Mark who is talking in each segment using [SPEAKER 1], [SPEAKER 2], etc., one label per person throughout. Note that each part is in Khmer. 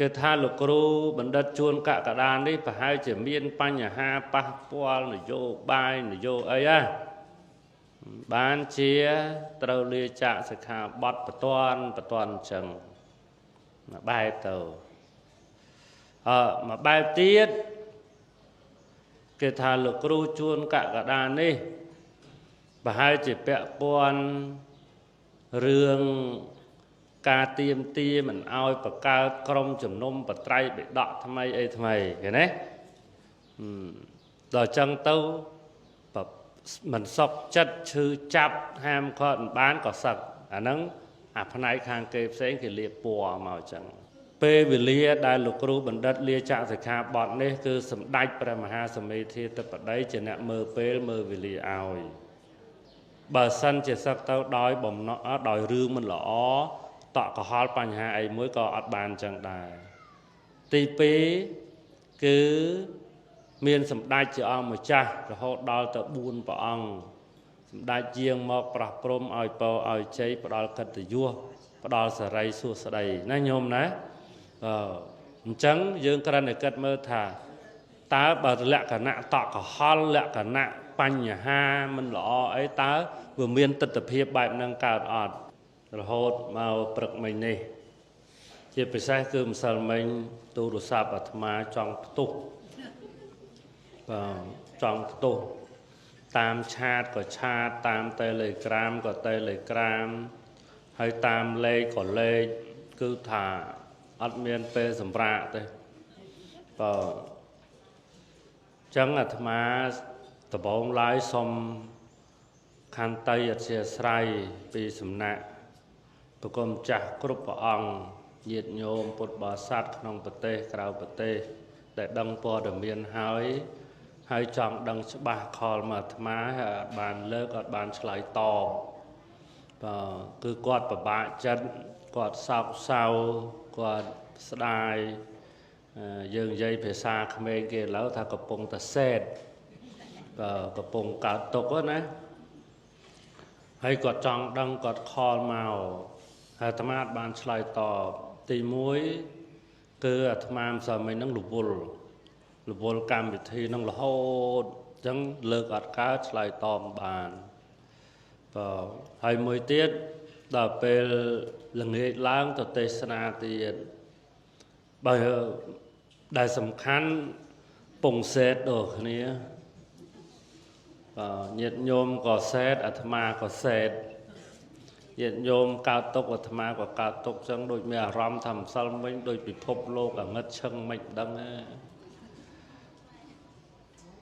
[SPEAKER 1] គឺថាលោកគ្រូបណ្ឌិតជួនកកដាននេះប្រហែលជាមានបញ្ហាប៉ះពាល់នយោបាយនយោអីបានជាត្រូវលាចាកសិក្ខាបទបន្ទាន់អញ្ចឹងមួយបែបទៅមួយបែបទៀតគេថាលោកគ្រូជួនកកដាននេះប្រហែលជាពាក់ព័ន្ធរឿងការទៀមទាមិនអោយបង្កើតក្រុមជំនុំបត្រៃបិដកថ្មីអីថ្មីឃើញទេដល់ចឹងទៅមិនសុខចិត្តឈឺចាប់ហាមឃាត់មិនបានក៏សឹកអាហ្នឹងអាផ្នែកខាងគេផ្សេងគេលាបពណ៌មកចឹងពេលវេលាដែលលោកគ្រូបណ្ឌិតលាចាកសិក្ខាបទនេះគឺសម្ដេចព្រះមហាសមេធាធិបតីជាអ្នកមើលពេលមើលវេលាឲ្យបើសិនជាសឹកទៅដោយបំណក់ដោយរឿងមិនល្អតក់កុហលបញ្ហាអីមួយក៏អត់បានចឹងដែរទី2គឺមានសម្ដេចជាអង្គម្ចាស់រហូតដល់ទៅ4ព្រះអង្គសម្ដេចយាងមកប្រោះព្រំឲ្យពរឲ្យជ័យផ្ដល់កិត្តិយសផ្ដល់សេរីសួស្តីណាញោមណាអញ្ចឹងយើងគ្រាន់តែគិតមើលថាតើបើលក្ខណៈតក់កុហលលក្ខណៈបញ្ហាមិនល្អអីតើវាមានទស្សនវិជ្ជាបែបហ្នឹងកើតអត់រហូតមកព្រឹកមិញនេះជាពិសេសគឺម្សិលមិញទូរស័ព្ទអាត្មាចង់ផ្ទុះចង់ផ្ទុះតាមឆាតក៏ឆាតតាម Telegram ក៏ Telegram ហើយតាមលេខក៏លេខគឺថាអត់មានពេលសម្រាប់ទេចឹងអាត្មាដំបងឡើយសូមខន្តីអធិស្ឋានពីសំណាក់ព្រះគុណចាស់គ្រប់ព្រះអង្គញាតិញោមពុទ្ធបរិស័ទក្នុងប្រទេសក្រៅប្រទេសដែលដឹងព័ត៌មានហើយចង់ដឹងច្បាស់ខលមកអាត្មាហើយអត់បានលើកអត់បានឆ្លើយតបគឺគាត់ពិបាកចិត្តគាត់សោកសៅគាត់ស្ដាយយើងនិយាយភាសាក្មេងគេឥឡូវថាកំពុងតែសេតកំពុងកើតទុកណាហើយគាត់ចង់ដឹងគាត់ខលមកហើយអាត្មាអត់បានឆ្លើយតបទី1គឺអាត្មាមិនសមមិញនឹងរវល់កម្មវិធីនឹងរហូតអញ្ចឹងលើកអត់កើតឆ្លើយតបបានហើយមួយទៀតដល់ពេលល្ងាចឡើងទៅទេសនាទៀតបើដែលសំខាន់ពងសេតដូចគ្នាញាតិញោមក៏សេតអាត្មាក៏សេតញាតិញោមកើតទុកអាត្មាក៏កើតទុកចឹងដូចមានអារម្មណ៍ថាម្សិលមិញដូចពិភពលោកអាងឹតឈឹងមិនដឹង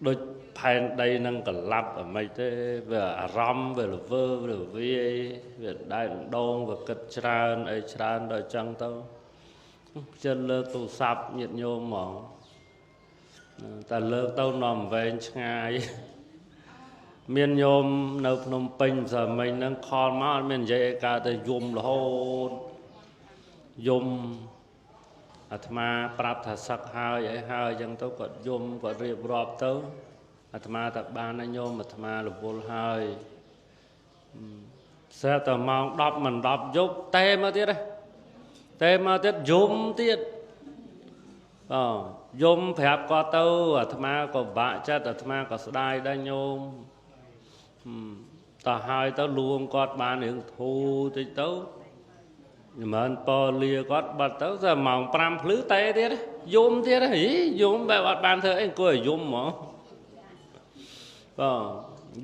[SPEAKER 1] ដូចផែនដីនឹងកលាប់អ្មេចទេវាអារម្មណ៍វាល្វើវាវាយវាដែកដងវាគិតច្រើនអីច្រើនដល់ចឹងទៅចិនលើកទូរស័ព្ទញាតិញោមហ្មងតែលើកទៅនាំវែងឆ្ងាយមានញោមនៅភ្នំពេញម្សិលមិញហ្នឹងខលមកអត់មាននិយាយឯកាទៅយំរហូតយំអាត្មាប្រាប់ថាសឹកហើយអីហើយអញ្ចឹងទៅគាត់យំគាត់រៀបរាប់ទៅអាត្មាតែបានឲ្យញោមអាត្មារវល់ហើយស្រាប់តែម៉ោង10មិន10យប់តែមកទៀតយំទៀតយំប្រាប់គាត់ទៅអាត្មាក៏បាក់ចិត្តអាត្មាក៏ស្ដាយដែរញោមតើហើយទៅលួងគាត់បានរឿងធូរតិចទៅមិនមែនពលាគាត់បាត់ទៅតែម៉ោង5ភ្លឺតែទៀតយំទៀតហីយំបែបអត់បានធ្វើអីអង្គុយយំហ្មង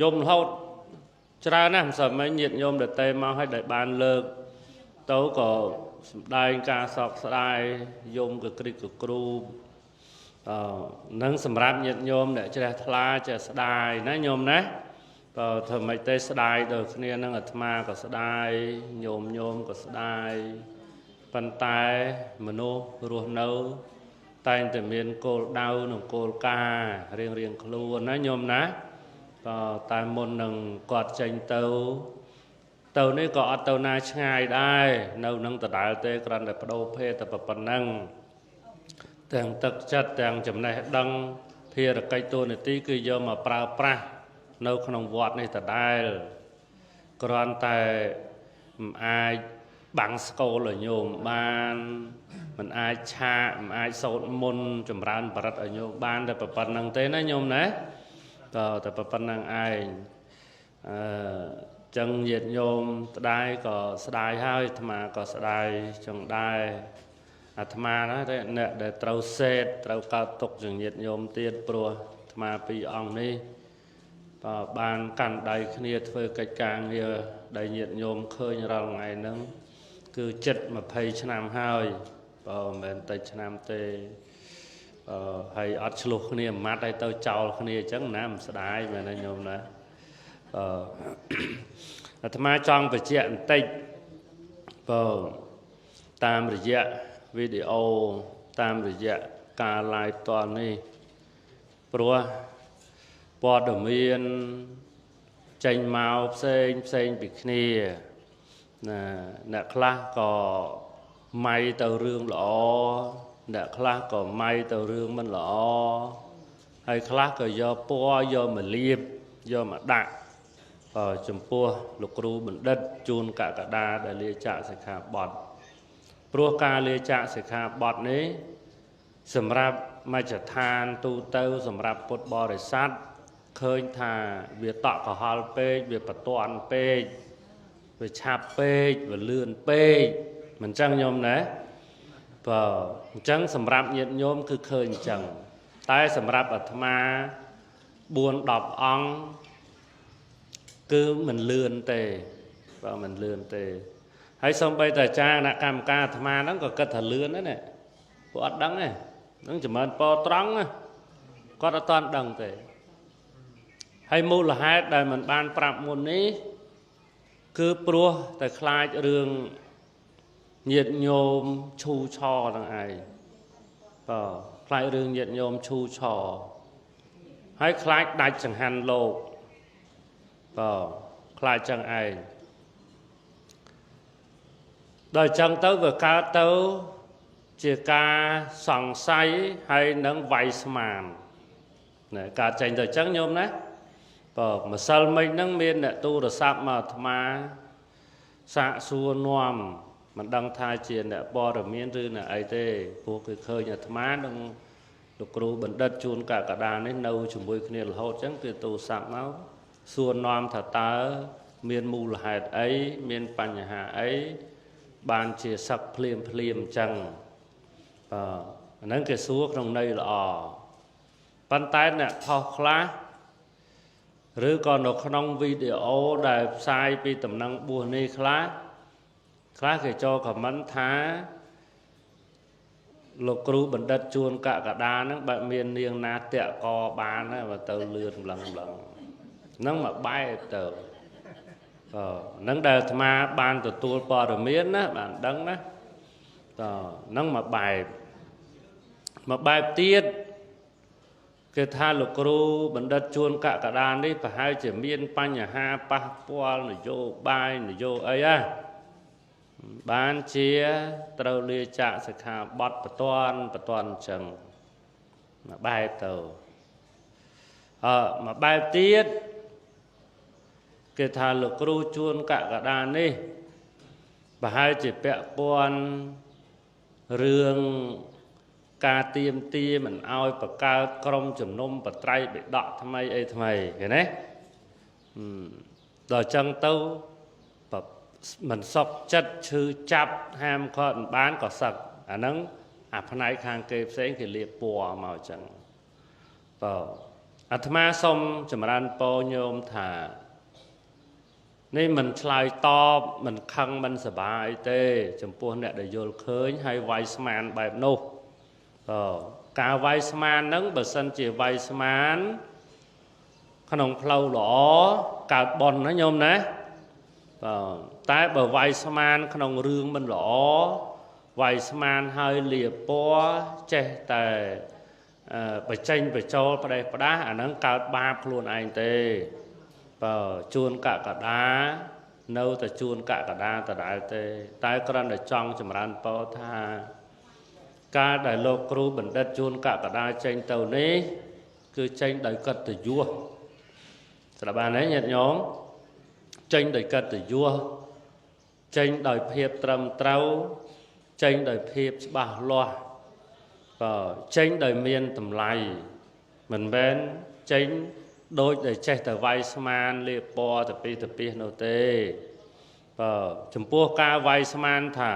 [SPEAKER 1] យំរហូតច្រើនណាស់មិនសមមិញញាតិញោមដែលតែមកឲ្យដែលបានលើកទៅក៏សម្ដែងការសោកស្ដាយយំក៏ក្រិចក៏គ្រូនឹងសម្រាប់ញាតិញោមអ្នកជ្រះថ្លាចេះស្ដាយណាញោមណាធ្វើមិនទេស្ដាយដូចគ្នានឹងអាត្មាក៏ស្ដាយញោមក៏ស្ដាយប៉ុន្តែមនុស្សរស់នៅតែងតែមានគោលដៅនិងគោលការណ៍រៀងខ្លួនណាញោមណាតែមុននឹងគាត់ចេញទៅនេះក៏អត់ទៅណាឆ្ងាយដែរនៅនឹងដដែលទេគ្រាន់តែបដូរភេទតែប៉ុណ្ណឹងទាំងទឹកចិត្តទាំងចំណេះដឹងភារកិច្ចតួនាទីគឺយកមកប្រើប្រាស់នៅក្នុងវត្តនេះដដែលគ្រាន់តែមិនអាច bằng school ở nhôm ban mình ai cha mình ai sốt môn chấm ran bật ở nhôm ban để bật năng thế nó nhôm nè rồi để bật năng ai chân nhiệt nhôm đai có đai hai mà có đai trong đai mà đó đấy nè để trâu xe trâu cao tục chừng nhiệt nhôm tiền pro mà bị ông đi ban cản đầy kia thuê cách càng như đầy nhiệt nhôm khơi như rằng ngày nâng cứ chất mà phây cho nam hai mình tay cho nam tê hay ớt lục kia mát đây tao chào kia chẳng nam sẽ đái mà này nhôm nè mà trong về chuyện tịch tam rồi dạ video tam rồi dạ cả lại toàn đi pro bỏ đồ miên tranh màu xanh bị kia nè khá có may tàu rương lõ nè khá có may tàu rương mình lõ hay khá có do po do mà liệp do mà đạn chùm pua lục ru bình đất chun cả đa để lia chạ sẽ khá bọt pro ca lia chạ sẽ khá bọt này sầm rạp mai chả than tu tâu sầm rạp bột bò để sát khơi thà việc tọa của họ pe việc bật toàn pe việc chạp pe việc lươn pe mình chăng nhôm đấy và chăng sầm rạp nhiệt nhôm cứ khơi chẳng tay sầm rạp ở thma buồn đọc ong cứ mình lươn tề và mình lươn tề hay xong bây giờ cha đã cam ca thma nó có cất thà lươn đấy này bọt đắng này nó chỉ mình po trắng á có đã toàn đằng tề hay mua là hai đời mình ban prap môn ní cứ pro tại khai rương nhiệt nhôm chu cho đằng ai khai rương nhiệt nhôm chu cho hay khai đại chẳng hành lộ khai chẳng ai đời chẳng tới vừa ca tới chỉ ca sòng say hay nâng vay màn này cả tranh đời chẳng nhôm đấy mà sao mình nâng miên nè tu được sạp mà thma xạ xua noam mình đăng thai chuyện nè bò được miên rư nè ấy tê vô cái khơi nhà thma đừng lục ru bẩn đất chun cả đàn ấy nâu chủng bôi kia là hốt chẳng cái tu sạp máu xua noam thật ta miên mù là hạt ấy miên pan nhà hạ ấy ban chia sắc phliêm chẳng nâng cái xua trong đây là pan tay nè thọ khá rồi còn ở trong video đại sai bị tầm năng buồn đi khá để cho cả mắn thá lục ru bẩn đất chuôn cả đá nó bạn miền niềng na tẹo co bán và tàu lươn lần nó mà bay tàu nâng đời mà ban từ tua bò được miến á bạn đấng đó nâng mà bài tiết cái tha lục ru bẩn đất chuôn cả đàn đi phải hai chỉ miên pan nhà ha pa poa nó vô bài nó vô ấy á ban chia trâu lia chạ sẽ khá bọt bật toàn chẳng mà bài tàu mà bài tiết cái thà lục ru chuôn cả đàn đi và hai chỉ bẹ con rương ca tiêm mình ao và ca công chùm nôm và trai bị đọ tham ấy cái này rồi chân tâu và mình sọc chất chư chạp ham con bán có sặc nâng phần này khang kê sẽ thì liệp bùa màu chẳng thma xong chùm ran po nhôm thả nên mình slide to mình khăn mình sẽ bài tê chùm buôn nè để vô khơi hay vay sman bài nô cả vay sman nâng bởi sân chỉ vay sman khăn ông phlau lõ cả bọn nó nhôm nè tại bởi vay sman khăn ông rương mình lõ vay sman hơi liệp bó chê tề bởi chênh bởi cho bà đây bà đá nâng cả ba luôn anh tê chuôn cả đá nâu ta chuôn cả đá ta đại tê tại con để trong chùm ran po tha ca đại lô kru bẩn đất chuôn cả đá tranh tàu ní cứ tranh đại cật từ vua là bà ấy nhận nhóm tranh đại cật từ vua ចេញដោយភាពត្រឹមត្រូវចេញដោយភាពច្បាស់លាស់ចេញដោយមានតម្លៃមិនមែនចេញដូចដែលចេះតែវាយស្មានលាបពណ៌ទៅពីទៅពីនោះទេចំពោះការវាយស្មានថា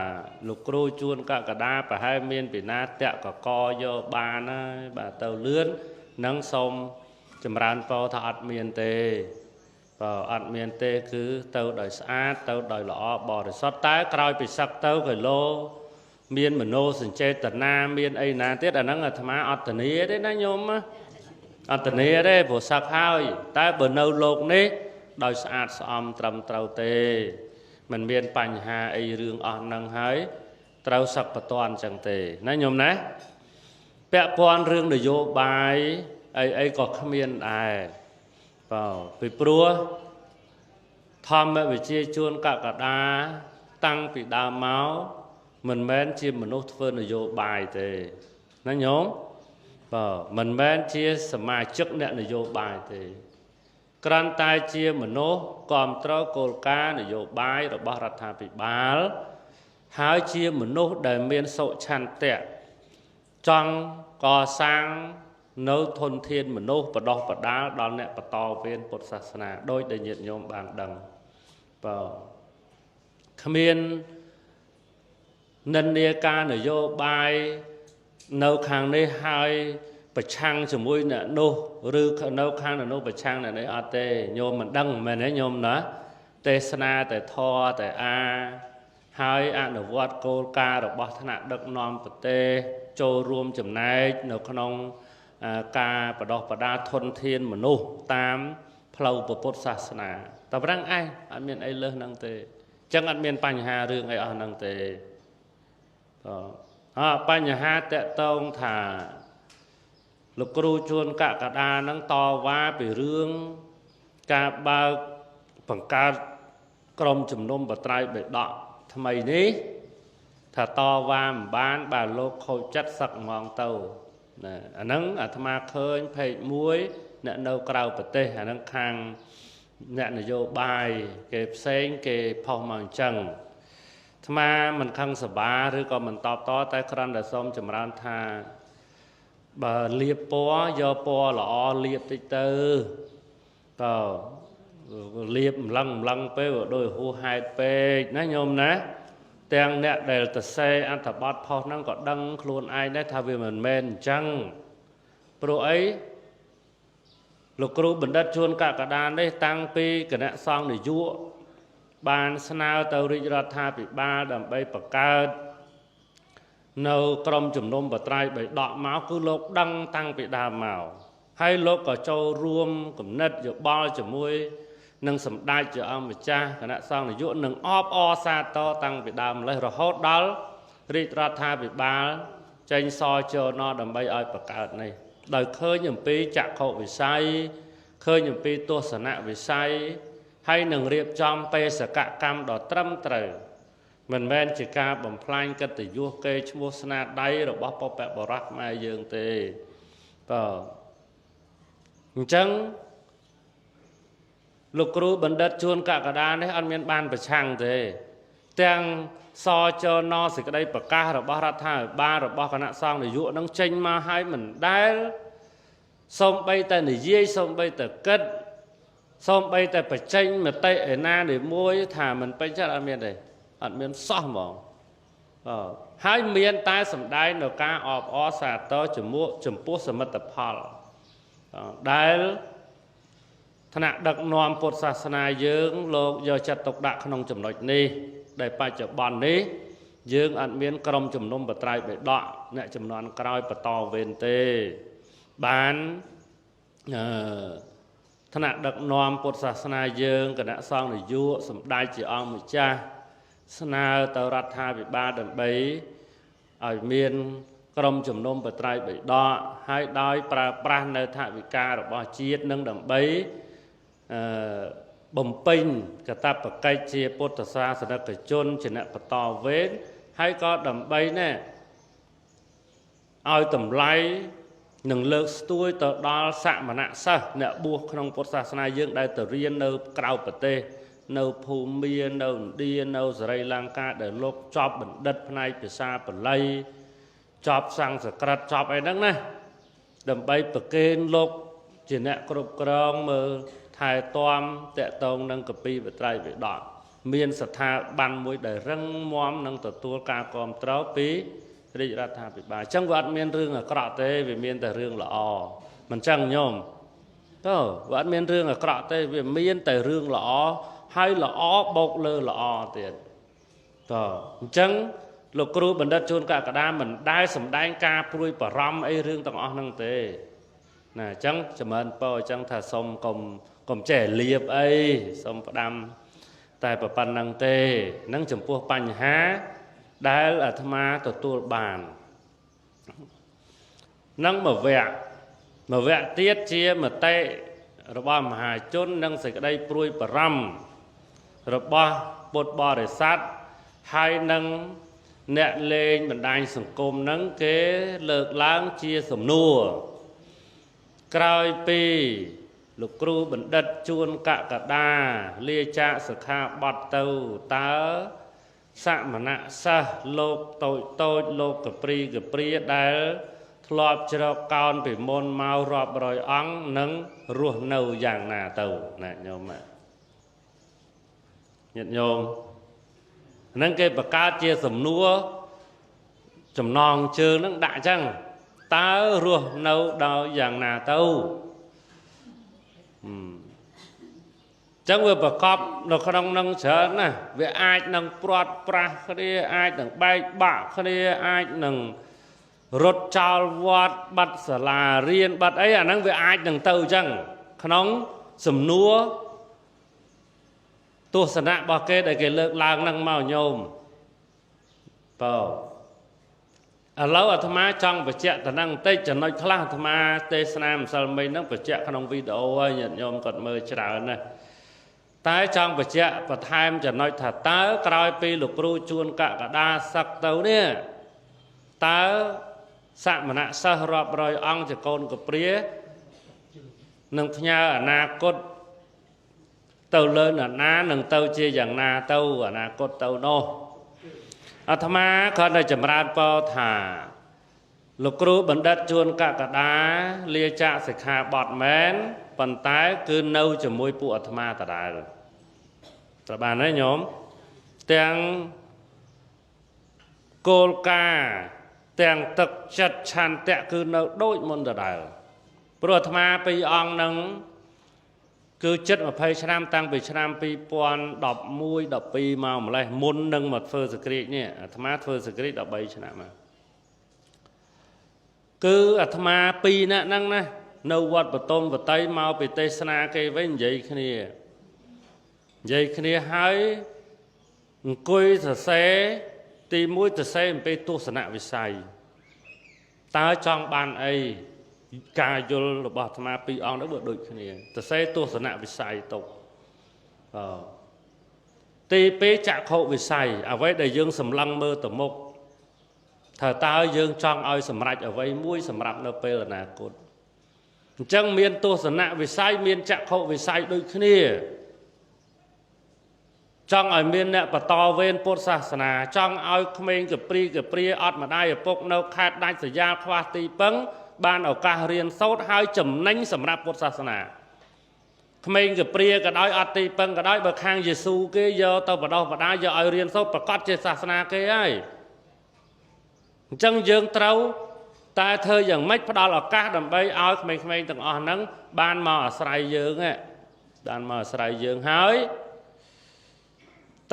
[SPEAKER 1] លោកគ្រូជួនកកដាប្រហែលមានពីណាតាក់កកយកបានហើយបាទទៅលឿននឹងសូមចម្រើនពរថាអត់មានទេអត់មានទេគឺទៅដោយស្អាតទៅដោយល្អបរិសុទ្ធតែក្រោយពីសឹកទៅគីឡូមានមโนសញ្ចេតនាមានអីណាទៀតអាហ្នឹងអាត្មាអត់ធានាទេណាញោមអត់ធានាទេព្រោះសឹកហើយតែបើនៅលោកនេះដោយស្អាតស្អំត្រឹមត្រូវទេមិនមានបញ្ហាអីរឿងអស់ហ្នឹងហើយត្រូវសឹកបតន់ចឹងទេណាញោមណាពាក់ព័ន្ធរឿងនយោបាយអីក៏គ្មានដែរពីព្រោះធម្មវិជាជួនកកដាតាំងពីដើមមកមិនមែនជាមនុស្សធ្វើនយោបាយទេណាញោមមិនមែនជាសមាជិកអ្នកនយោបាយទេគ្រាន់តែជាមនុស្សគ្រប់គ្រងគោលការណ៍នយោបាយរបស់រដ្ឋាភិបាលហើយជាមនុស្សដែលមានសុឆន្ទៈចង់កសាងនៅធនធានមនុស្សបដោះបដាលដល់អ្នកបន្តវេនពុទ្ធសាសនាដោយដែលញាតិញោមបានដឹងគ្មាននិន្នាការនយោបាយនៅខាងនេះហើយប្រឆាំងជាមួយអ្នកនោះឬនៅខាងនោះប្រឆាំងអ្នកនេះអត់ទេញោមមិនដឹងមែនទេញោមណាទេសនាតែធរតែហើយអនុវត្តគោលការណ៍របស់ថ្នាក់ដឹកនាំប្រទេសចូលរួមចំណែកនៅក្នុងការបដោះបដាធនធានមនុស្សតាមផ្លូវពុទ្ធសាសនាតែប្រឹងឯងអត់មានអីលើសហ្នឹងទេអញ្ចឹងអត់មានបញ្ហារឿងអីអស់ហ្នឹងទេបញ្ហាតកតងថាលោកគ្រូជួនកកដាហ្នឹងតវ៉ាពីរឿងការបើកបង្កើតក្រុមជំនុំបត្រៃបិដកថ្មីនេះថាតវ៉ាមិនបានបើលោកខូចចិត្តសឹកហ្មងទៅណាអាហ្នឹងអាត្មាឃើញពេកមួយអ្នកនៅក្រៅប្រទេសអាហ្នឹងខាងអ្នកនយោបាយគេផ្សេងគេផុសមកអញ្ចឹងអាត្មាមិនខឹងសបាឬក៏មិនតបតតែគ្រាន់តែសូមចម្រើនថាបើលាបពណ៌យកពណ៌ល្អលាបតិចទៅលាបម្លឹងពេកដោយហួសហេតុពេកណាញោមណាទាំងអ្នកដែលទៅសេអត្ថបទផុសហ្នឹងក៏ដឹងខ្លួនឯងដែរថាវាមិនមែនអញ្ចឹងព្រោះអីលោកគ្រូបណ្ឌិតជួនកកដានេះតាំងពីគណៈសង្ឃនយោបាយបានស្នើទៅរាជរដ្ឋាភិបាលដើម្បីបង្កើតនៅក្រុមជំនុំបត្រៃបិដកមកគឺលោកដឹងតាំងពីដើមមកហើយលោកក៏ចូលរួមគំនិតយោបល់ជាមួយនឹងសម្ដេចជាអង្គម្ចាស់គណៈសង្ឃនយោបាយនឹងអបអរសាទរតាំងពីដើមម្លេះរហូតដល់រាជរដ្ឋាភិបាលចេញសចនដើម្បីឲ្យបង្កើតនេះដោយឃើញអំពីចក្ខុវិស័យឃើញអំពីទស្សនវិស័យហើយនឹងរៀបចំបេសកកម្មដ៏ត្រឹមត្រូវមិនមែនជាការបំផ្លាញកិត្តិយសកេរ្តិ៍ឈ្មោះស្នាដៃរបស់បុព្វបុរសខ្មែរយើងទេអញ្ចឹងលោកគ្រូបណ្ឌិតជួនកកដានេះអត់មានបានប្រឆាំងទេទាំងសចនសេចក្តីប្រកាសរបស់រដ្ឋាភិបាលរបស់គណៈសង្ឃនយោបាយនឹងចេញមកឲ្យមិនដែលសូម្បីតែនិយាយសូម្បីតែគិតសូម្បីតែបញ្ចេញមតិឯណានេះមួយថាមិនពេញចិត្តអត់មានទេអត់មានសោះហ្មងហើយមានតែសម្ដែងនៅការអបអរសាទរចំពោះសមិទ្ធផលដែលថ្នាក់ដឹកនាំពុទ្ធសាសនាយើងលោកយកចិត្តទុកដាក់ក្នុងចំណុចនេះដែលបច្ចុប្បន្ននេះយើងអត់មានក្រុមជំនុំបត្រៃបិដកអ្នកចំនួនក្រោយបន្តវេនទេបានថ្នាក់ដឹកនាំពុទ្ធសាសនាយើងគណៈសង្ឃនយោបាយសម្ដេចជាអង្គម្ចាស់ស្នើទៅរដ្ឋាភិបាលដើម្បីឲ្យមានក្រុមជំនុំបត្រៃបិដកហើយដោយប្រើប្រាស់នៅថវិការបស់ជាតិនឹងដើម្បីបំពេញកាតព្វកិច្ចជាពុទ្ធសាសនិកជនជាអ្នកបន្តវេនហើយក៏ដើម្បីឲ្យតម្លៃនឹងលើកស្ទួយទៅដល់សមណសិស្សអ្នកបួសក្នុងពុទ្ធសាសនាយើងដែលទៅរៀននៅក្រៅប្រទេស នៅភូមានៅឥណ្ឌានៅសេរីលង្កាដែលលោកចប់បណ្ឌិតផ្នែកភាសាបាលីចប់សំស្ក្រឹតចប់អីហ្នឹងណាដើម្បីប្រគេនលោកជាអ្នកគ្រប់គ្រងមើលថែទាំតកតងនឹងកពីបត្រៃបិដកមានស្ថាប័នមួយដែលរឹងមាំនឹងទទួលការគ្រប់គ្រងពីរាជរដ្ឋាភិបាលអញ្ចឹងវាអត់មានរឿងអាក្រក់ទេវាមានតែរឿងល្អមិនចឹងញោមទៅវាអត់មានរឿងអាក្រក់ទេវាមានតែរឿងល្អហើយល្អបូកលើល្អទៀតតើអញ្ចឹងលោកគ្រូបណ្ឌិតជួនកក្កដាមិនដែលសម្ដែងការព្រួយបារម្ភអីរឿងទាំងអស់ហ្នឹងទេណាអញ្ចឹងចម្រើនពរអញ្ចឹងថាសុំកុំចេះលៀបអីសុំផ្ដាំតែប៉ុណ្្នឹងទេនឹងចំពោះបញ្ហាដែលអាត្មាទទួលបាននឹងមួយវគ្គទៀតជាមតិរបស់មហាជននិងសេចក្តីព្រួយបារម្ភរបស់ពុទ្ធបរិស័ទហើយនឹងអ្នកលេងបណ្ដាញសង្គមនឹងគេលើកឡើងជាសំណួរក្រោយពីលោកគ្រូបណ្ឌិតជួនកក្កដាលាចាកសិក្ខាបទទៅតើសមណៈសិស្សលោកតូចលោកកព្រីដែលធ្លាប់ជ្រកកោនពីមុនមករាប់រយអង្គនឹងរស់នៅយ៉ាងណាទៅណាញោមញាតិញោមហ្នឹងគេបង្កើតជាសំណួរចំណងជើងហ្នឹងដាក់អញ្ចឹងតើរស់នៅដល់យ៉ាងណាទៅចឹងវាប្រកបនៅក្នុងនឹងច្រើនណាស់វាអាចនឹងព្រាត់ប្រាសគ្នាអាចនឹងបែកបាក់គ្នាអាចនឹងរត់ចោលវត្តបាត់សាលារៀនបាត់អីអាហ្នឹងវាអាចនឹងទៅអញ្ចឹងក្នុងសំណួរទស្សនៈរបស់គេដែលគេលើកឡើងហ្នឹងមកញោមបើឥឡូវអាត្មាចង់បញ្ជាក់តំណែងបន្តិចចំណុចខ្លះអាត្មាទេសនាម្សិលមិញហ្នឹងបញ្ជាក់ក្នុងវីដេអូហើយញាតិញោមគាត់មើលច្រើនណាស់តែចង់បញ្ជាក់បន្ថែមចំណុចថាតើក្រោយពីលោកគ្រូជួនកក្កដាសឹកទៅនេះតើសមណៈសិស្សរាប់រយអង្គជាកូនកព្រានឹងផ្ញើអនាគតទៅលើអ្នកណានឹងទៅជាយ៉ាងណាទៅអនាគតទៅនោះអាត្មាគាត់តែចម្រើនពរថាលោកគ្រូបណ្ឌិតជួនកក្កដាលាចាកសិក្ខាបទមែនប៉ុន្តែគឺនៅជាមួយពួកអាត្មាដដែលត្រូវបានទេញោមទាំងគោលការណ៍ទាំងទឹកចិត្តឆន្ទៈគឺនៅដូចមុនដដែលព្រោះអាត្មាពីរអង្គនឹងគឺចិត្ត20ឆ្នាំតាំងពីឆ្នាំ2011 12មកម្លេះមុននឹងមកធ្វើសក្តិនេះអាត្មាធ្វើសក្តិ13ឆ្នាំមកគឺអាត្មាពីរនាក់ហ្នឹងណានៅវត្តបតុមវតីមកពីទេសនាគេវិញនិយាយគ្នាហើយអង្គុយសរសេរទី1សរសេរអំពីទស្សនវិស័យតើចង់បានអីការយល់របស់អាត្មាពីរអង្គនោះវាដូចគ្នាសរសេរទស្សនវិស័យទុកទី2ចក្ខុវិស័យអ្វីដែលយើងសម្លឹងមើលទៅមុខថាតើយើងចង់ឲ្យសម្រេចអ្វីមួយសម្រាប់នៅពេលអនាគតអញ្ចឹងមានទស្សនវិស័យមានចក្ខុវិស័យដូចគ្នាចង់ឲ្យមានអ្នកបន្តវេនពុទ្ធសាសនាចង់ឲ្យក្មេងកព្រាអត់ម្ដាយឪពុកនៅខេត្តដាច់ស្រយាលខ្វះទីពឹងបានឱកាសរៀនសូត្រហើយចំណេញសម្រាប់ពុទ្ធសាសនាក្មេងកព្រាក៏ដោយអត់ទីពឹងក៏ដោយបើខាងយេស៊ូគេយកទៅបដោះបដាយកឲ្យរៀនសូត្រប្រកាសជាសាសនាគេហើយអញ្ចឹងយើងត្រូវតែធ្វើយ៉ាងម៉េចផ្ដល់ឱកាសដើម្បីឲ្យក្មេងៗទាំងអស់ហ្នឹងបានមកអាស្រ័យយើងហើយ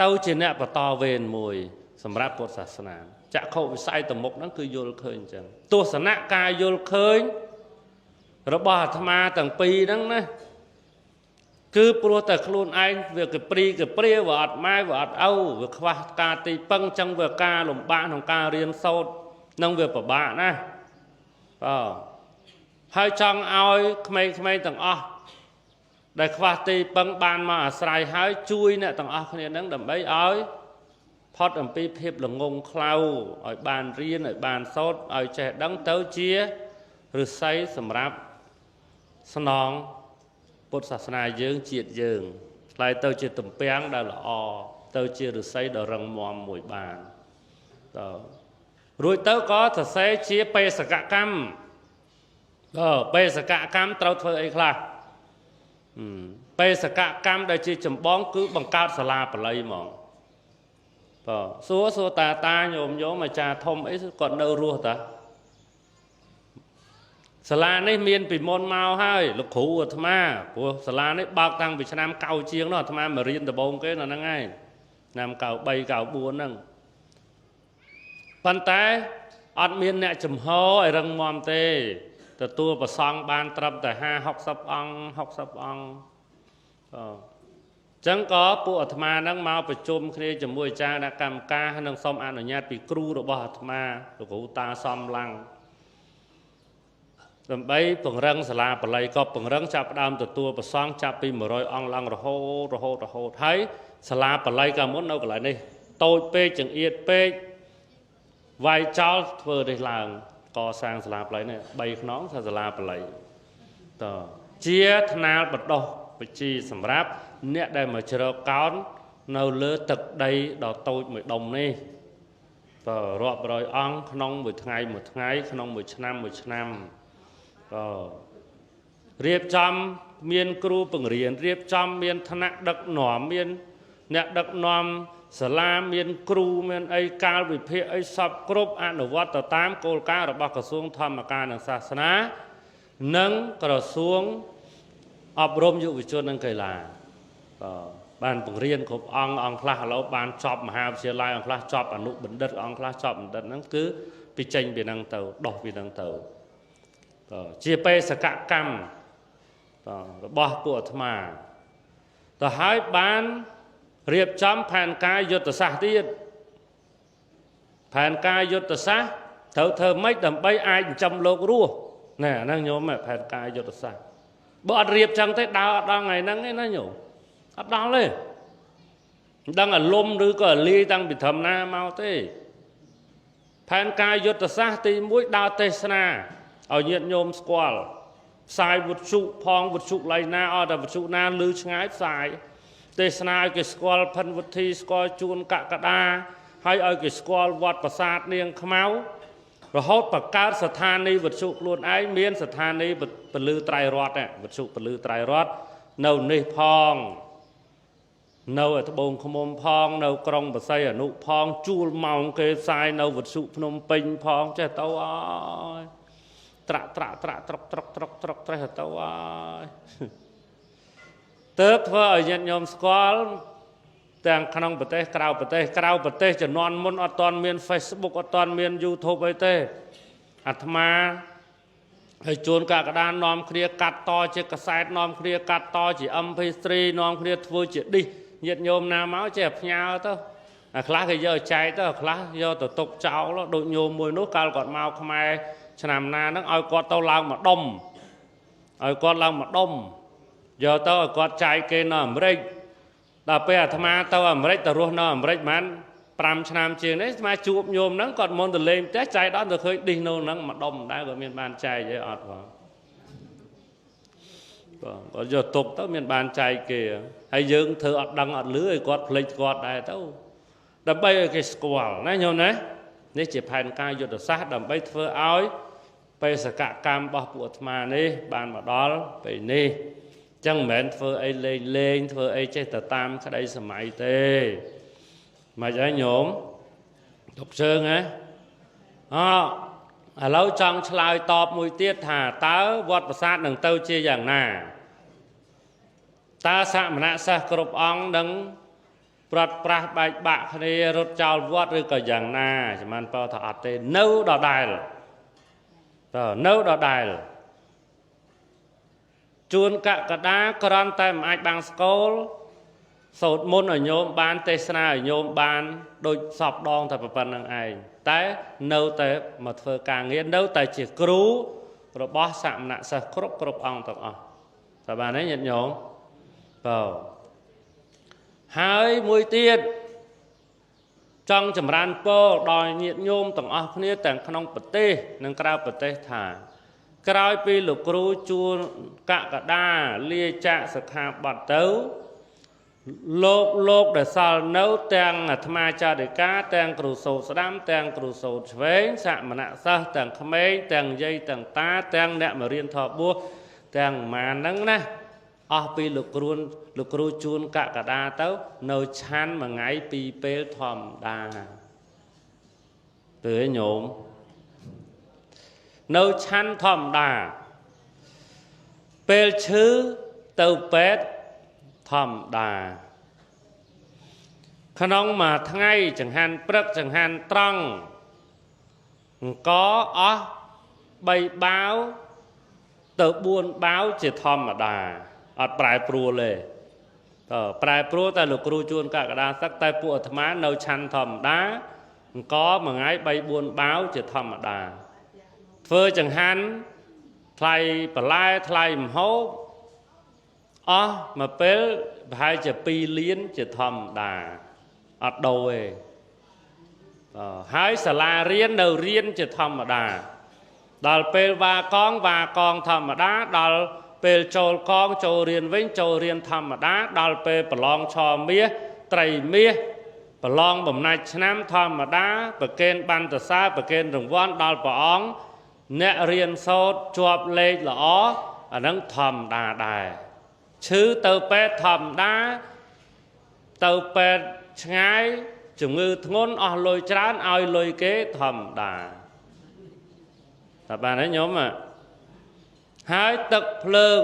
[SPEAKER 1] ទៅជាអ្នកបន្តវេនមួយសម្រាប់ពុទ្ធសាសនាចក្ខុវិស័យទៅមុខហ្នឹងគឺយល់ឃើញអញ្ចឹងទស្សនៈការយល់ឃើញរបស់អាត្មាទាំងពីរហ្នឹងណាគឺព្រោះតែខ្លួនឯងវាកព្រាវាអត់ម៉ែវាអត់ឪវាខ្វះការទីពឹងអញ្ចឹងវាការលំបាកក្នុងការរៀនសូត្រនឹងវាពិបាកណាហើយចង់ឲ្យក្មេងៗទាំងអស់ដែលខ្វះទីពឹងបានមកអាស្រ័យហើយជួយអ្នកទាំងអស់គ្នានឹងដើម្បីឲ្យផុតអំពីភាពល្ងងខ្លៅឲ្យបានរៀនឲ្យបានសូត្រឲ្យចេះដឹងទៅជាឫស្សីសម្រាប់ស្នងពុទ្ធសាសនាយើងជាតិយើង lại tàu chỉ tầm bén đã là tàu chỉ được xây đã răng mòm mùi bàn rồi tàu có thật sẽ chia bê sạc cả cam bê sạc cả cam tàu thôi ấy là bê sạc cả cam đã chỉ chấm bóng cứ bằng cao xà la bà lấy mong xua ta nhôm mà cha thông ấy còn đâu rùa ta xà la này miền bị môn mau hai lục khủ của thầm của xà la này bạc tăng bị nam cao chiếng nó thầm mà riêng từ bông cái là nó ngay nam cao bay cao buôn nâng phần té ăn miền nè chùm hô ở răng mòm tê từ tua và xong ban trầm tại ha học sắp ong chẳng có bộ thầm nâng mau phải chôm khi chùm mùi cha đã cầm ca hay nâng xong ăn ở nhà bị cru rồi bỏ thầm rồi cụ ta xong lăng đầm bay bằng răng xà la bằng lấy có bằng răng chạp đam từ tua và xong chạp bị mở rồi ong lăng rồi hô thấy xà la bằng lấy cả muốn đâu cả lại đây tôi bê chẳng yết bê vài cháu vừa đây là có sang xà la bằng lấy này bay nón xà la bằng lấy chia thân nào bật đầu bởi chi sầm ráp nét đây mà chờ con nấu lứa thực đây đó tôi mới đồng này rồi rồi ong không một ngày không một năm riêng trăm miền kru bằng riêng trăm miền thân đặc nọ miền nét đặc nòm sả la miền kru miền ấy cao bị phê ấy sập cướp ăn ở vót tờ tám cô cá rồi bao cả xuống thăm mà ca nâng xa xá nâng cả xuống ấp rôm dụ vị chôn nâng cây là bàn bằng riêng của ông khá lâu bàn chọp mà hai chia lai ông khá chọp ở nụ bình đất ông khá chọp bình đất nâng cứ bị tranh bị năng tàu đọc bị năng tàu chia bê sẽ cả cam bỏ của thầm hai bán riêng chấm phàn ca dột tờ xa tiết phàn ca dột tờ xa thơ mấy đầm bay ai trong lô rùa nè năng nhớ mẹ phàn ca dột tờ xa bỏ riêng chẳng thấy đau ngày năng ấy nó nhủ đau lên đang ở lôm đứa có ở ly đang bị thầm na mau thế phàn ca dột tờ xa thì mũi đau tê xa ở nhiệt nhôm squall sai vật trụ phong vật trụ lấy na ở vật trụ na lư ngái sai tê xa cái squall phân vật thi squall chuôn cả đa hay ở cái squall vọt và sát niềng máu rồi hốt và cao sát than đi vật trụ luôn ấy miên sát than đi vật lư trai rót nè vật trụ vật lư trai rót nâu nê phong nâu ở bông không ôm phong nâu krong và xây ở nụ phong chua mỏng kê sai nâu vật trụ phnom penh phong che tao ơi trọc hả tao ơi tớp thơ ở nhận nhóm squall tàng khả năng bật tê krao bật tê cho non môn ở toàn miền Facebook ở toàn miền YouTube ấy tê ma hay chôn cả đàn nòm kia cắt to chứ cả site nòm kia cắt to chỉ âm MP3 nòm kia thôi chỉ đi nhiệt nhôm nào máu chẹp nhau tao khá cái giờ cháy tao khá do tổ tục cháu nó đội nhôm mùi nước cao còn mau không ai cho nằm na nó oi con tao lao mà đông oi con lao mà đông giờ tao oi con cháy kia nó ẩm rích đà bè thầm ma tao ẩm rích tao ruột nó ẩm rích mán pram cho nằm chiều đấy mà chụp nhôm nó còn môn từ lên té cháy đó được hơi đi nô nó mà đông đã ở miền ban cháy vậy ọt vào có giờ tục tao miền ban cháy kìa hay dương thử ọt đăng ọt lưới quạt lịch quạt đây tao đầm bay cái squall này nhôm đấy nếu chỉ phàn ca vô được sát đầm bay thưa áo bây giờ cả cam bao bụi mà nè bàn mà đó vậy nè chẳng mến thưa ấy lên thưa ấy chơi tờ tam cái đây sầm mày tê mà trái nhổm độc sơn á lâu trong slide top mùi tiết thả táo vọt và sát đằng tâu chia dạng nà ta sạ mà nạ sa cộp ong đằng bật bạc bạch bạc này rốt trào vót rồi cả dạng na chỉ man bao thọ tên nâu đỏ đài chuôn cả đá còn tay mà ai bằng school sốt môn ở nhôm ban tê sana ở nhôm ban đôi sọc đong thật phần năng ai té nâu té mà phơi càng nghĩa nâu té chỉ cú rồi bó sạm nạ sa cộp ong tập tại bạn ấy nhận nhôm vào hai mũi tiết trong chấm ran po đòi nhiệt nhôm tổng kia tàng khăn bật tê nâng cao bật tê thả cao pi lục cru chua cả đa lia chạ sạc hà bạt tấu លោកដែលសល់នៅទាំងអាត្មាចារិកាទាំងគ្រូសូត្រស្ដាំទាំងគ្រូសូត្រឆ្វេងសមណសិស្សទាំងក្មេងទាំងយាយទាំងតាទាំងអ្នកមករៀនថបួសទាំងម៉ានហ្នឹងណាអស់ពីលោកគ្រូជួនកកដាទៅនៅឆាន់មួយថ្ងៃពីរពេលធម្មតាទៅញោមនៅឆាន់ធម្មតាពេលឈឺទៅពេទ្យធម្មតាក្នុងមួយថ្ងៃចង្ហាន់ព្រឹកចង្ហាន់ត្រង់អង្គអស់3បាវទៅ4បាវជាធម្មតាអត់ប្រែប្រួលទេប្រែប្រួលតែលោកគ្រូជួនកកដាសឹកតែពួកអាត្មានៅឆាន់ធម្មតាអង្គមួយថ្ងៃ3 4បាវជាធម្មតាធ្វើចង្ហាន់ថ្លៃបន្លែថ្លៃម្ហូបអស់មកពេលប្រហែលជា2លានជាធម្មតាអត់ដូរទេហើយសាលារៀននៅរៀនជាធម្មតាដល់ពេលវាកងធម្មតាដល់ពេលចូលកងចូលរៀនវិញចូលរៀនធម្មតាដល់ពេលប្រឡងឆមាសត្រីមាសប្រឡងបំណាច់ឆ្នាំធម្មតាប្រកេនបានតសាប្រកេនរង្វាន់ដល់ព្រះអង្គអ្នករៀនសូត្រជាប់លេខល្អអានឹងធម្មតាដែរឈឺទៅពេទ្យធម្មតាទៅពេទ្យឆ្ងាយជំងឺធ្ងន់អស់លុយច្រើនឲ្យលុយគេធម្មតាតែបានហើយញោមហើយទឹកភ្លើង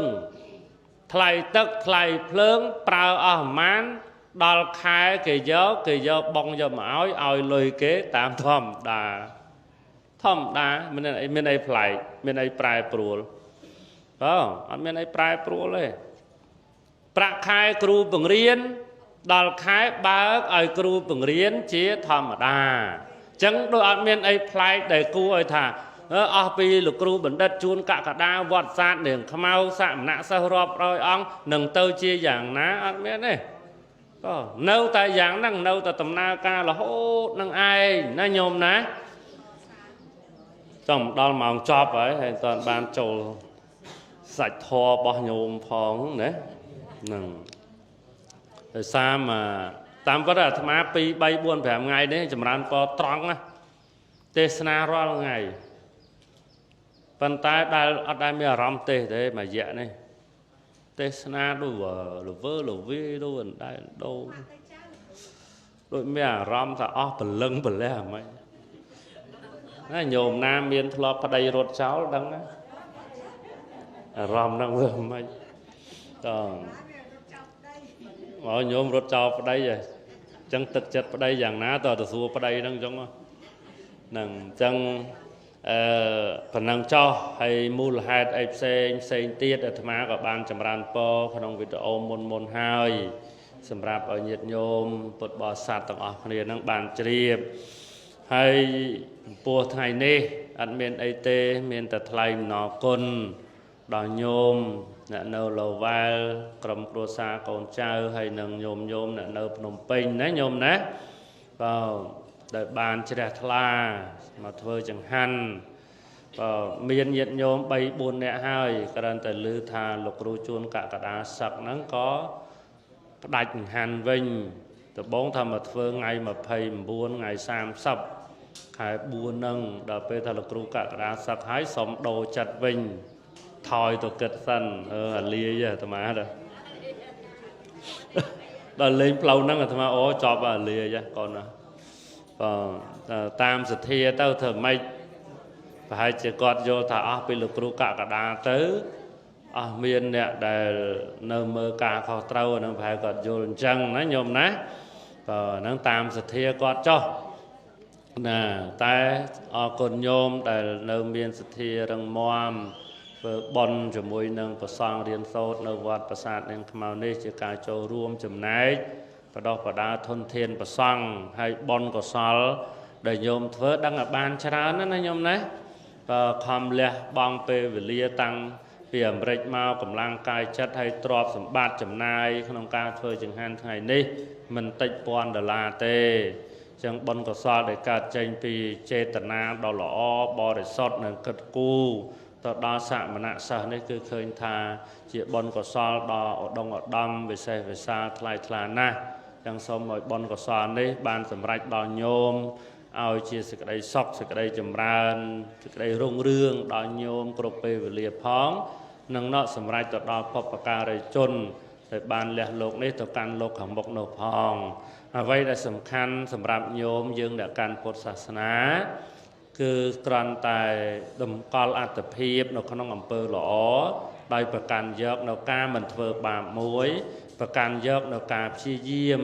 [SPEAKER 1] ថ្លៃទឹកថ្លៃភ្លើងប្រើអស់ប្រមាណដល់ខែគេយកបងយកមកឲ្យលុយគេតាមធម្មតាមានអីប្លែកមានអីប្រែប្រួលអត់មានអីប្រែប្រួលទេប្រាក់ខែគ្រូបង្រៀនដល់ខែបើកឲ្យគ្រូបង្រៀនជាធម្មតាអញ្ចឹងដូចអត់មានអីប្លែកដែលគួរឲ្យថាអស់ពីលោកគ្រូបណ្ឌិតជួនកកដាវត្តសាទនាងខ្មៅសមណសិស្សរាប់រយអង្គនឹងទៅជាយ៉ាងណាអត់មានទេនៅតែយ៉ាងហ្នឹងនៅតែដំណើរការរហូតនឹងឯងណាញោមណាចំដល់ម៉ោងចប់ហើយហើយតើបានចូលសាច់ធម៌របស់ញោមផងណាហ្នឹងដោយសារតាមពិតអាត្មា2 3 4 5ថ្ងៃនេះចម្រើនពរត្រង់ណាទេសនារាល់ថ្ងៃប៉ុន្តែដែលអត់ដែលមានអារម្មណ៍ទេមួយរយៈនេះទេសនាដូចលវីដូចអណ្ដែតដូចមានអារម្មណ៍ថាអស់ពលឹងប្រលះហ្មងណាញោមណាមានធ្លាប់ប្តីរត់ចោលដឹងណាអារម្មណ៍ហ្នឹងវាមិនតមកញោមរត់ចោលប្តីអញ្ចឹងទឹកចិត្តប្តីយ៉ាងណាតើទៅសួរប្តីហ្នឹងអញ្ចឹងហ្នឹងអញ្ចឹងប៉ុណ្ណឹងចោះហើយមូលហេតុអីផ្សេងទៀតអាត្មាក៏បានចម្រើនពរក្នុងវីដេអូមុនហើយសម្រាប់ឲ្យញាតិញោមពុទ្ធបរិស័ទទាំងអស់គ្នានឹងបានជ្រាបហើយចំពោះថ្ងៃនេះអត់មានអីទេមានតែថ្លែងអំណរគុណដល់ញោមអ្នកនៅលវែលក្រុមគ្រួសារកូនចៅហើយនឹងញោមអ្នកនៅភ្នំពេញណាញោមណាដែលបានជ្រះថ្លាមកធ្វើចង្ហាន់មានញាតិញោម3 4នាក់ហើយគ្រាន់តែឮថាលោកគ្រូជួនកកដាសឹកហ្នឹងក៏ផ្ដាច់ចង្ហាន់វិញដំបូងថាមកធ្វើថ្ងៃ29ថ្ងៃ30ខែ4ហ្នឹងដល់ពេលថាលោកគ្រូកកដាសឹកហើយសុំដូរចិត្តវិញថយទៅគិតសិនអាលាយអាត្មាដល់លេងផ្លូវហ្នឹងអាត្មាអូចប់អាលាយកូនណាតាមសទ្ធាទៅធ្វើម៉េចប្រហែលជាគាត់យល់ថាអស់ពីលោកគ្រូកកដាទៅអស់មានអ្នកដែលនៅមើលការខុសត្រូវហ្នឹងប្រហែលគាត់យល់អញ្ចឹងណាញោមណាហ្នឹងតាមសទ្ធាគាត់ចុះណាតែអរគុណញោមដែលនៅមានសទ្ធារឹងមាំធ្វើបុណ្យជាមួយនឹងព្រះសង្ឃរៀនសូត្រនៅវត្តប្រាសាទនាងខ្មៅនេះជាការចូលរួមចំណែកបដោះបដាធនធានប្រសង់ហើយបុណ្យកុសលដែលញោមធ្វើដឹងឲ្យបានច្រើនណាញោមណាខំលះបង់ពេលវេលាតាំងពីអាមេរិកមកកម្លាំងកាយចិត្តហើយទ្រព្យសម្បត្តិចំណាយក្នុងការធ្វើចង្ហាន់ថ្ងៃនេះមិនតិច$1000ទេចឹងបុណ្យកុសលដែលកើតចេញពីចេតនាដ៏ល្អបរិសុទ្ធនិងគិតគូរ តដល់សមណៈសិស្សនេះគឺឃើញថាជាបុណ្យកុសលដ៏ឧត្តមឧត្តមវិសេសវិសាលថ្លៃថ្លាណាស់ចឹងសូមឲ្យបុណ្យកុសលនេះបានសម្រេចដល់ញោមឲ្យជាសេចក្តីសុខសេចក្តីចម្រើនសេចក្តីរុងរឿងដល់ញោមគ្រប់ពេលវេលាផងនិងណកសម្រេចទៅដល់បុព្វការីជនដែលបានលះលោកនេះទៅកាន់លោកខាងមុខនោះផងអ្វីដែលសំខាន់សម្រាប់ញោមយើងដែលកាន់ពុទ្ធសាសនាគឺគ្រាន់តែតម្កល់អត្តភាពនៅក្នុងអំពើល្អដោយប្រកាន់យកនៅការមិនធ្វើបាបមួយប្រកាន់យកនៅការព្យាយាម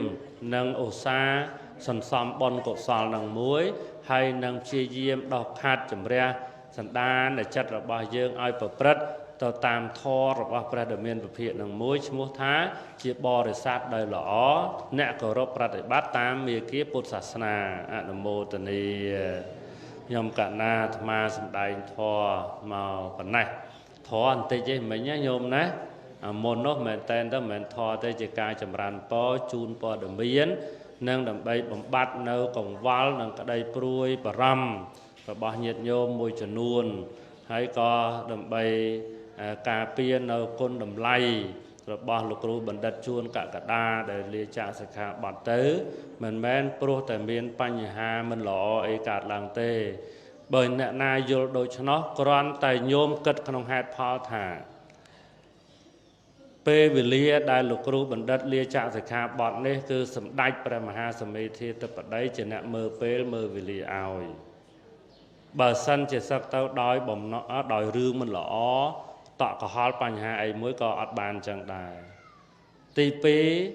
[SPEAKER 1] និងឧស្សាហ៍សន្សំបុណ្យកុសលនឹងមួយហើយនឹងព្យាយាមដោះខាត់ជំរះសន្តាននៃចិត្តរបស់យើងឲ្យប្រព្រឹត្តទៅតាមធម៌របស់ព្រះដ៏មានពភាកនឹងមួយឈ្មោះថាជាបរិស័ទដែលល្អអ្នកគោរពប្រតិបត្តិតាមមាគ៌ាពុទ្ធសាសនាអនុមោទនាខ្ញុំកណាអាត្មាសម្ដែងធម៌មកប៉ុណ្ណេះធម៌បន្តិចឯងមិញណាញោមណាមុននោះមែនតែនទៅមិនធម៌ទេជាការចម្រើនពរជូនព័ត៌មាននិងដើម្បីបំបត្តិនៅកង្វល់និងក្តីព្រួយបារម្ភរបស់ញាតិញោមមួយចំនួនហើយក៏ដើម្បីការពារនៅគុណតម្លៃរបស់លោកគ្រូបណ្ឌិតជួនកកដាដែលលាចាកសិក្ខាបទទៅមិនមែនព្រោះតែមានបញ្ហាមិនល្អអីកើតឡើងទេបើអ្នកណាយល់ដូច្នោះគ្រាន់តែញោមគិតក្នុងហេតុផលថាពេលវេលាដែលលោកគ្រូបណ្ឌិតលាចាកសិក្ខាបទនេះគឺសម្ដេចព្រះមហាសមេធាធិបតីជាអ្នកមើលពេលមើលវេលាឲ្យបើសិនជាសឹកទៅដោយបំណក់ដោយរឿងមិនល្អតក់កុហលបញ្ហាអីមួយក៏អត់បានចឹងដែរទី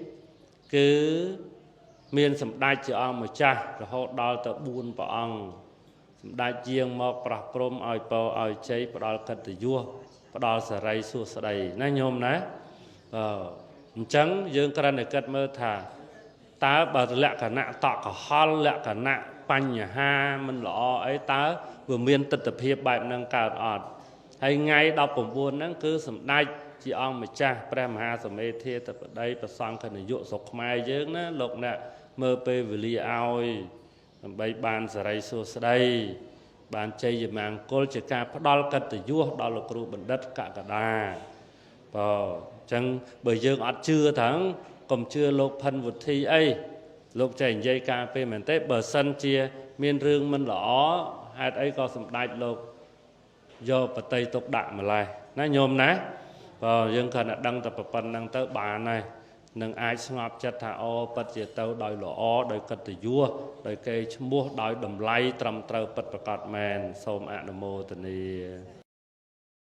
[SPEAKER 1] 2គឺមានសម្ដេចជាអង្គម្ចាស់រហូតដល់ទៅ4ព្រះអង្គសម្ដេចជាងមកប្រោះព្រំឲ្យពរឲ្យជ័យផ្ដល់កិត្តិយសផ្ដល់សេរីសួស្តីណាញោមណាអញ្ចឹងយើងគ្រាន់តែគិតមើលថាតើបើលក្ខណៈតក់កុហលលក្ខណៈបញ្ហាមិនល្អអីតើវាមានទស្សនវិជ្ជាបែបហ្នឹងកើតអត់ហើយថ្ងៃ19ហ្នឹងគឺសម្ដេចជាអង្គម្ចាស់ព្រះមហាសមេធាធិបតីប្រសង្ឃនាយកស្រុកខ្មែរយើងណាលោកអ្នកមើលពេលវេលាឲ្យដើម្បីបានសេរីសួស្តីបានជ័យមង្គលជាការផ្ដល់កិត្តិយសដល់លោកគ្រូបណ្ឌិតកកដាអញ្ចឹងបើយើងអត់ជឿថាកុំជឿលោកផិនវុធីអីលោកចេះនិយាយការពេលមែនទេបើសិនជាមានរឿងមិនល្អហេតុអីក៏សម្ដេចលោកយកបតីទុកដាក់ម្លេះណាញោមណាយើងគ្រាន់តែដឹងតែប៉ុណ្្នឹងទៅបានហើយនឹងអាចស្ងប់ចិត្តថាអូពិតជាទៅដោយល្អដោយកិត្តិយសដោយកេរ្តិ៍ឈ្មោះដោយតម្លៃត្រឹមត្រូវពិតប្រាកដមែនសូមអនុមោទនា